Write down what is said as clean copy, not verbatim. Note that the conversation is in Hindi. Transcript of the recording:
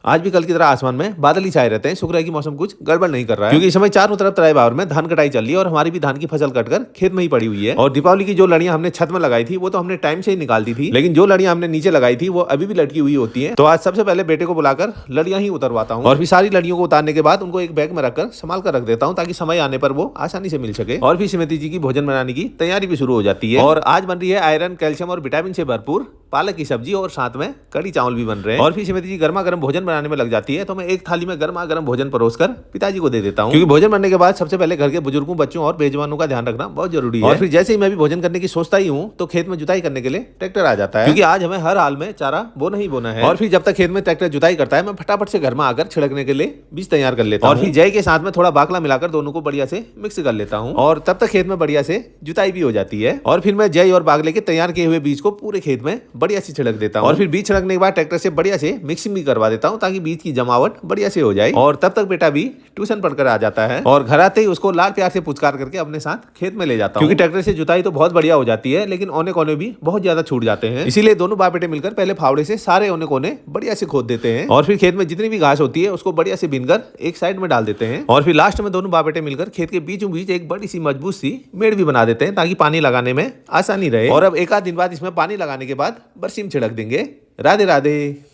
आज भी कल की तरह आसमान में बादल ही छाए रहते हैं। शुक्र है कि मौसम कुछ गड़बड़ नहीं कर रहा है, क्योंकि इस समय चारों तरफ तराई बावर में धान कटाई चल रही है और हमारी भी धान की फसल कटकर खेत में ही पड़ी हुई है। और दीपावली की जो लड़ियां हमने छत में लगाई थी वो तो हमने टाइम से ही निकाल दी थी, लेकिन जो लड़ियां हमने नीचे लगाई थी वो अभी भी लटकी हुई होती है। तो आज सबसे पहले बेटे को बुलाकर लड़ियां ही उतरवाता हूँ और फिर सारी लड़ियों को उतारने के बाद उनको एक बैग में रखकर संभाल कर रख देता हूँ, ताकि समय आने पर वो आसानी से मिल सके। और फिर श्रीमती जी की भोजन बनाने की तैयारी भी शुरू हो जाती है। और आज बन रही है आयरन, कैल्शियम और विटामिन से भरपूर पालक की सब्जी और साथ में कड़ी चावल भी बन रहे हैं। और फिर श्रीमती जी गर्मा गर्म भोजन बनाने में लग जाती है, तो मैं एक थाली में गर्मा गर्म भोजन परोसकर पिताजी को दे देता हूँ, क्योंकि भोजन बनने के बाद सबसे पहले घर के बुजुर्गों, बच्चों और बेजवानों का ध्यान रखना बहुत जरूरी है। और फिर जैसे ही मैं भी भोजन करने की सोचता ही हूँ तो खेत में जुताई करने के लिए ट्रैक्टर आ जाता है, क्योंकि आज हमें हर हाल में चारा बोना ही बोना है। और फिर जब तक खेत में ट्रैक्टर जुताई करता है, मैं फटाफट से घर में आकर छिड़कने के लिए बीज तैयार कर लेता हूँ। और फिर जय के साथ में थोड़ा बाकला मिलाकर दोनों को बढ़िया से मिक्स कर लेता हूँ, और तब तक खेत में बढ़िया से जुताई भी हो जाती है। और फिर मैं जय और बागले के तैयार किए हुए बीज को पूरे खेत में बढ़िया से छिड़क देता हूँ। और फिर बीज छिड़कने के बाद ट्रैक्टर से बढ़िया से मिक्सिंग भी करवा देता हूँ, ताकि बीज की जमावट बढ़िया से हो जाए। और तब तक बेटा भी ट्यूशन पढ़कर आ जाता है, और घर आते ही उसको लाल प्यार से पुचकार करके अपने साथ खेत में ले जाता हूँ, क्योंकि ट्रैक्टर से जुताई तो बहुत बढ़िया हो जाती है, लेकिन औने कोने भी बहुत ज्यादा छूट जाते हैं। इसीलिए दोनों बाप बेटे मिलकर पहले फावड़े से सारे औने कोने बढ़िया से खोद देते हैं, और फिर खेत में जितनी भी घास होती है उसको बढ़िया से बीनकर एक साइड में डाल देते हैं। और फिर लास्ट में दोनों बाप बेटे मिलकर खेत के बीचों बीच एक बड़ी सी मजबूत सी मेड़ भी बना देते हैं, ताकि पानी लगाने में आसानी रहे। और अब एक आध दिन बाद इसमें पानी लगाने के बाद बरसीम छिड़क देंगे। राधे राधे।